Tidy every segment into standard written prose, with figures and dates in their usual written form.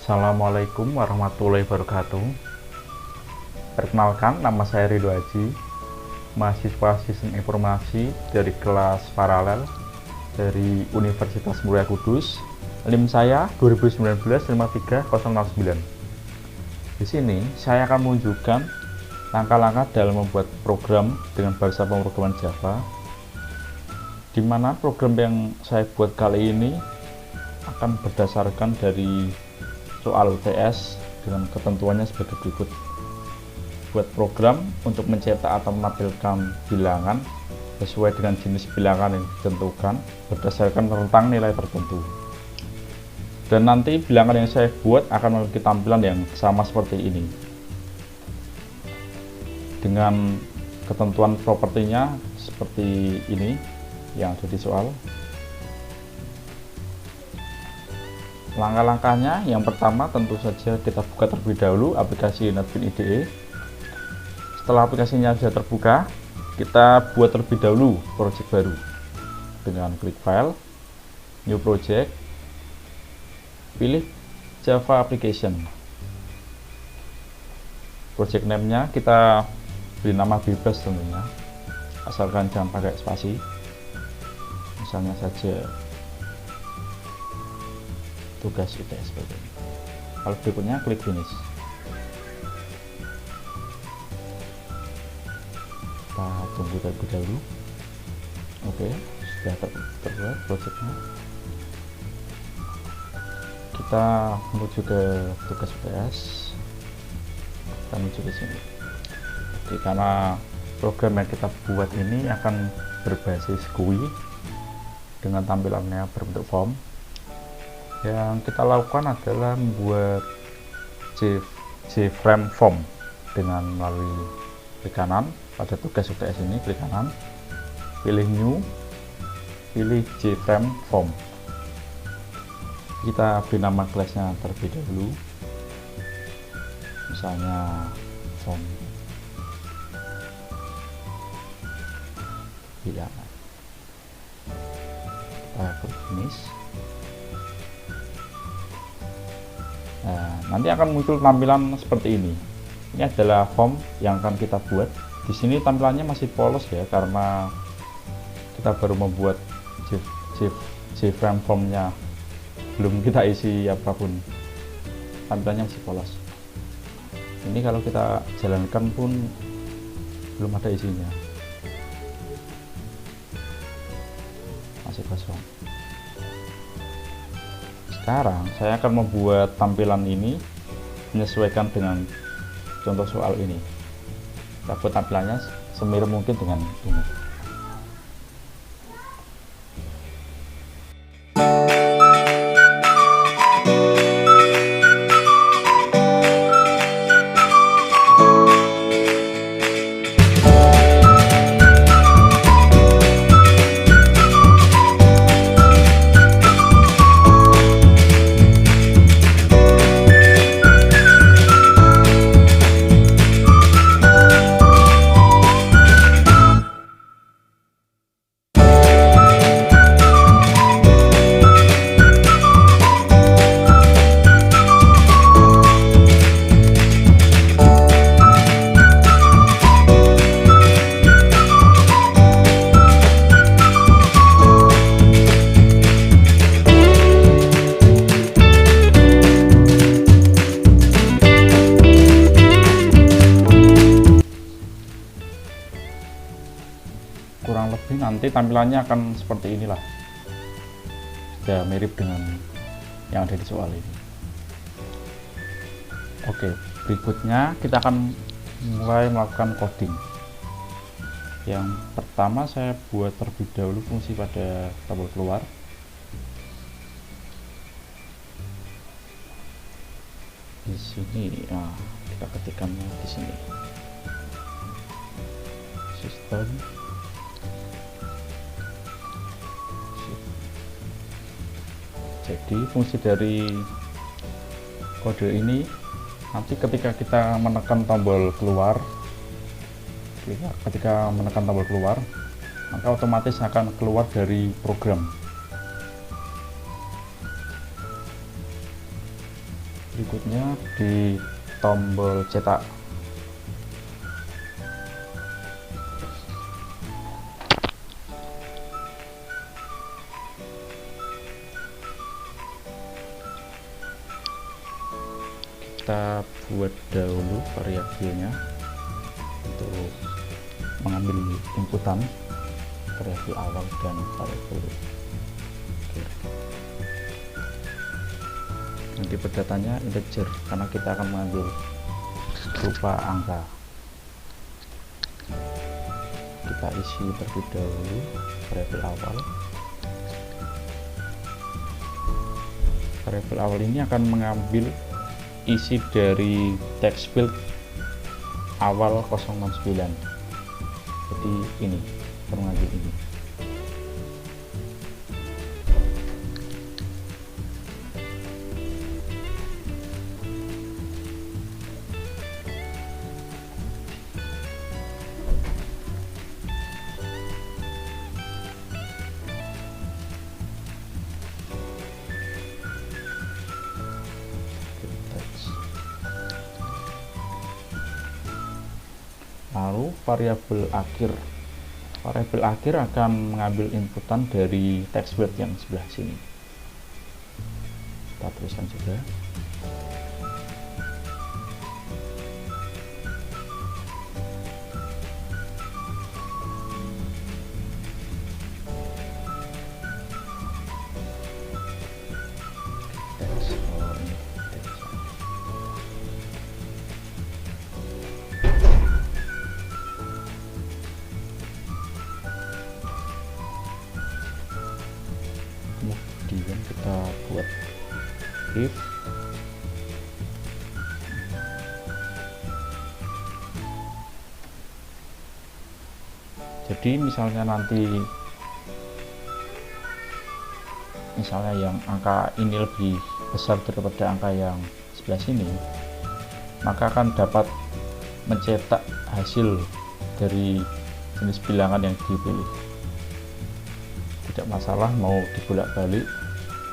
Assalamualaikum warahmatullahi wabarakatuh. Perkenalkan, nama saya Ridho Haji, mahasiswa Sistem Informasi dari kelas paralel dari Universitas Muria Kudus. NIM saya 2019-53009. Di sini saya akan menunjukkan langkah-langkah dalam membuat program dengan bahasa pemrograman Java, di mana program yang saya buat kali ini akan berdasarkan dari soal UTS dengan ketentuannya sebagai berikut. Buat program untuk mencetak atau menampilkan bilangan sesuai dengan jenis bilangan yang ditentukan berdasarkan rentang nilai tertentu. Dan nanti bilangan yang saya buat akan memiliki tampilan yang sama seperti ini, dengan ketentuan propertinya seperti ini yang ada di soal. Langkah-langkahnya, yang pertama tentu saja kita buka terlebih dahulu aplikasi NetBeans IDE. Setelah aplikasinya sudah terbuka, kita buat terlebih dahulu project baru dengan klik file, new project, pilih Java application. Project name-nya kita beri nama bebas tentunya, asalkan jangan pakai spasi, misalnya saja tugas UTS seperti ini. Kalau berikutnya klik finish. Kita tunggu terlebih dahulu. Oke, sudah terbuat projectnya. Kita menuju ke tugas UTS. Kita menuju ke sini. Oke, karena program yang kita buat ini akan berbasis GUI dengan tampilannya berbentuk form. Yang kita lakukan adalah membuat JFrame form dengan melalui klik kanan pada tugas UTS ini, klik kanan, pilih new, pilih JFrame form. Kita beri nama kelasnya terlebih dahulu, misalnya form bilangan. Kita klik finish. Nah, nanti akan muncul tampilan seperti ini. Ini adalah form yang akan kita buat. Di sini tampilannya masih polos ya, karena kita baru membuat JFrame formnya, belum kita isi apapun. Tampilannya masih polos. Ini kalau kita jalankan pun belum ada isinya, masih kosong. Sekarang saya akan membuat tampilan ini menyesuaikan dengan contoh soal ini. Kita buat tampilannya semirip mungkin dengan ini. Kurang lebih nanti tampilannya akan seperti inilah, sudah mirip dengan yang ada di soal ini. Oke, berikutnya kita akan mulai melakukan coding. Yang pertama saya buat terlebih dahulu fungsi pada tombol keluar. Di sini kita ketikkannya di sini, sistem. Jadi fungsi dari kode ini nanti ketika kita menekan tombol keluar, maka otomatis akan keluar dari program. Berikutnya di tombol cetak. Kita buat dahulu variabelnya untuk mengambil inputan variabel awal dan variabel akhir. Nanti perdatanya integer karena kita akan mengambil berupa angka. Kita isi terlebih dahulu variabel awal. Variabel awal ini akan mengambil isi dari text field awal 069. Jadi ini mengambil ini. Lalu variabel akhir akan mengambil inputan dari text field yang sebelah sini. Kita tuliskan juga. Kemudian kita buat if jadi misalnya yang angka ini lebih besar daripada angka yang sebelah sini, maka akan dapat mencetak hasil dari jenis bilangan yang dipilih. Tidak masalah mau dibolak-balik,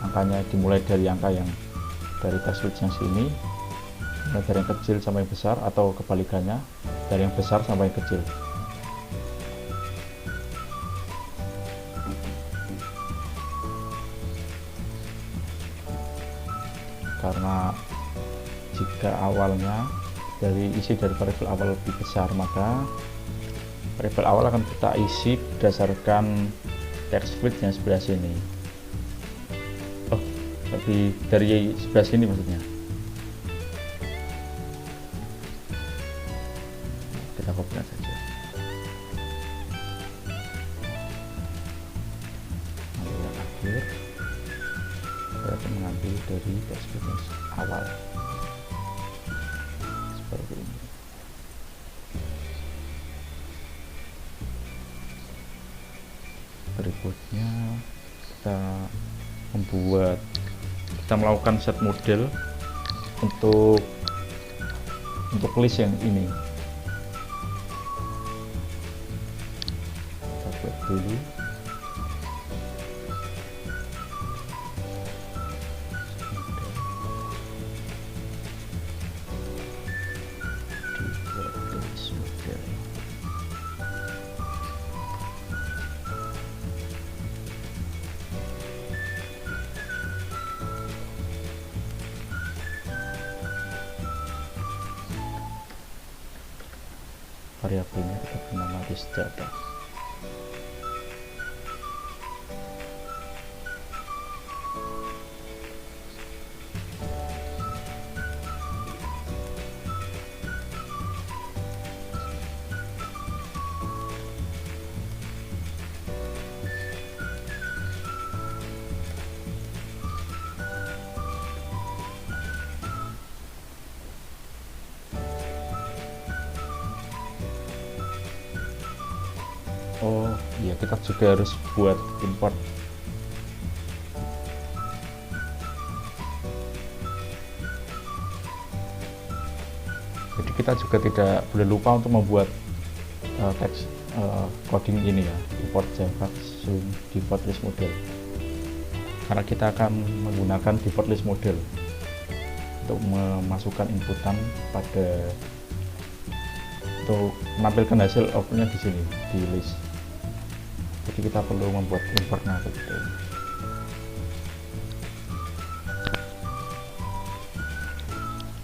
angkanya dimulai dari angka yang dari text field yang sini, dari yang kecil sampai yang besar, atau kebalikannya dari yang besar sampai yang kecil. Karena jika awalnya dari isi dari variabel awal lebih besar, maka variabel awal akan kita isi berdasarkan text field yang sebelah sini. Tapi dari sebelah sini maksudnya. Kita kopikan saja. Lalu yang akhir berarti mengambil dari text field yang awal seperti ini. Berikutnya kita melakukan set model untuk list yang ini. Kita buat dulu. Variabelnya kita bernama list data. Oh iya, kita juga harus buat import jadi kita juga tidak boleh lupa untuk membuat teks coding ini ya, import Java Zoom default list model, karena kita akan menggunakan default list model untuk memasukkan inputan pada untuk menampilkan hasil outputnya di sini di list. Jadi kita perlu membuat importnya seperti ini.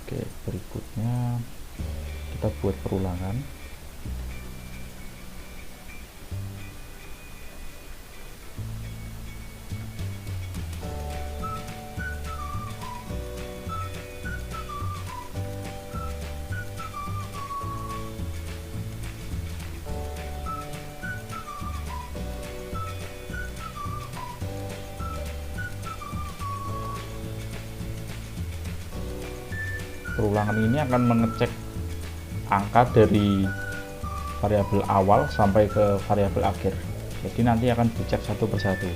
Oke, berikutnya kita buat perulangan. Perulangan ini akan mengecek angka dari variabel awal sampai ke variabel akhir. Jadi nanti akan dicek satu persatu.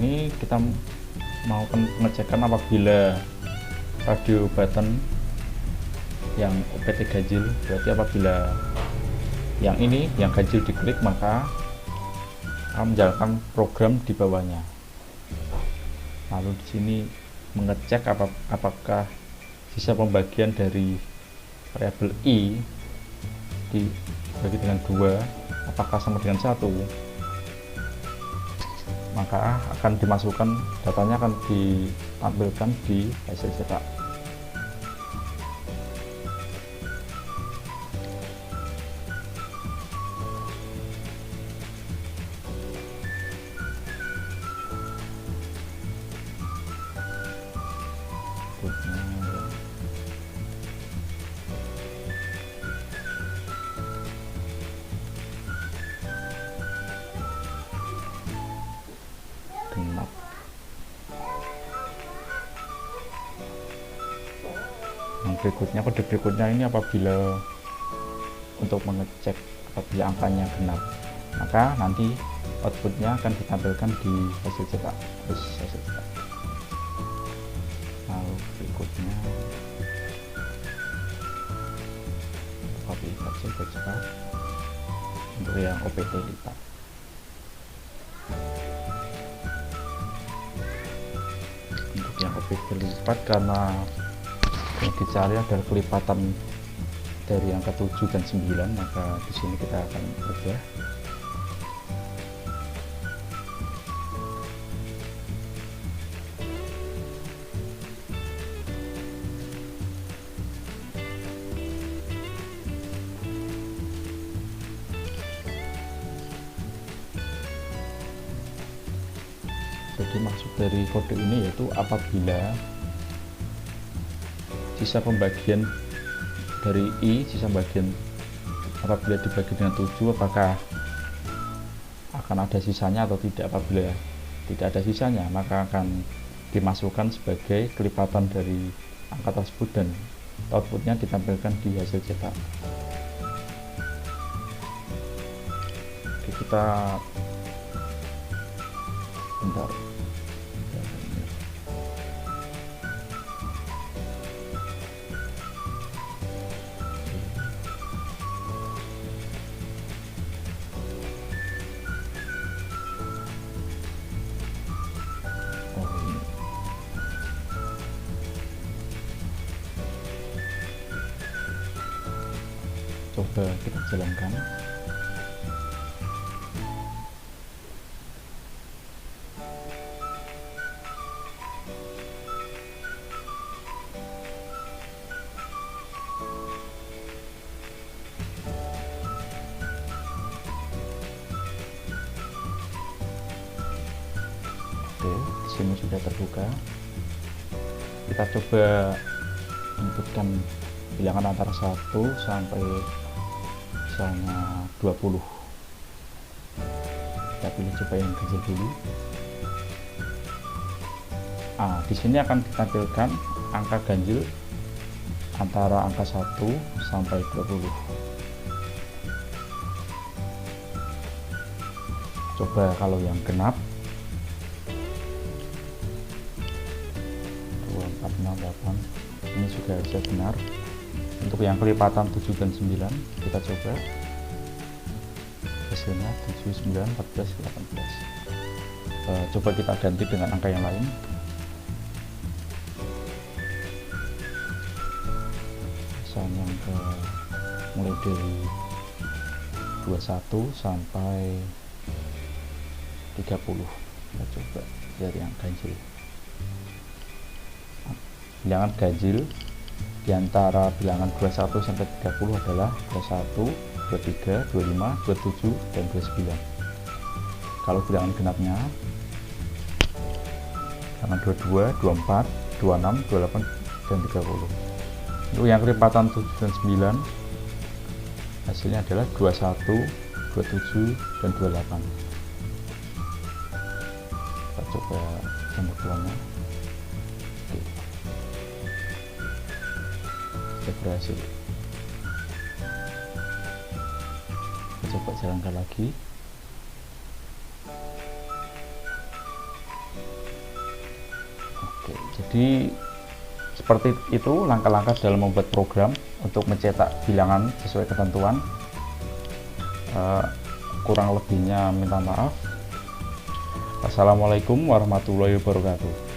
Ini kita mau pengecekan apabila radio button yang OPT ganjil, berarti apabila yang ini yang ganjil diklik maka akan menjalankan program di bawahnya. Lalu di sini mengecek apakah sisa pembagian dari variabel i dibagi dengan 2 apakah sama dengan 1, maka akan dimasukkan datanya, akan ditampilkan di hasil cetak. Genap. Yang berikutnya, kode berikutnya ini apabila untuk mengecek apabila angkanya genap, maka nanti outputnya akan ditampilkan di hasil cetak. Lalu berikutnya copy saja cepat untuk yang OPT lipat. Untuk yang OPT lipat, karena yang dicari adalah kelipatan dari angka 7 dan 9, maka di sini kita akan ubah. Jadi maksud dari kode ini yaitu apabila sisa pembagian dari i, sisa bagian apabila dibagi dengan 7 apakah akan ada sisanya atau tidak. Apabila tidak ada sisanya maka akan dimasukkan sebagai kelipatan dari angka tersebut dan outputnya ditampilkan di hasil cetak. Oke, kita bentar. Coba kita jalankan. sini sudah terbuka. Kita coba inputkan bilangan antara 1 sampai misalnya 20. Kita pilih coba yang kecil dulu. Di sini akan ditampilkan angka ganjil antara angka 1 sampai 20. Coba kalau yang genap 2468 ini juga bisa benar. Untuk yang kelipatan 7 dan 9 kita coba, hasilnya 7, 9, 14, 18. Coba kita ganti dengan angka yang lain. Misalnya mulai dari 21 sampai 30. Kita coba dari yang ganjil. Bilangan ganjil di antara bilangan 21 sampai 30 adalah 21, 23, 25, 27, dan 29. Kalau bilangan genapnya bilangan 22, 24, 26, 28, dan 30. Untuk yang kelipatan 7 dan 9 hasilnya adalah 21, 27, dan 28. Kita coba nomor keduanya. Berhasil. Kita coba jalankan lagi. Oke, jadi seperti itu langkah-langkah dalam membuat program untuk mencetak bilangan sesuai ketentuan. Kurang lebihnya minta maaf. Assalamualaikum warahmatullahi wabarakatuh.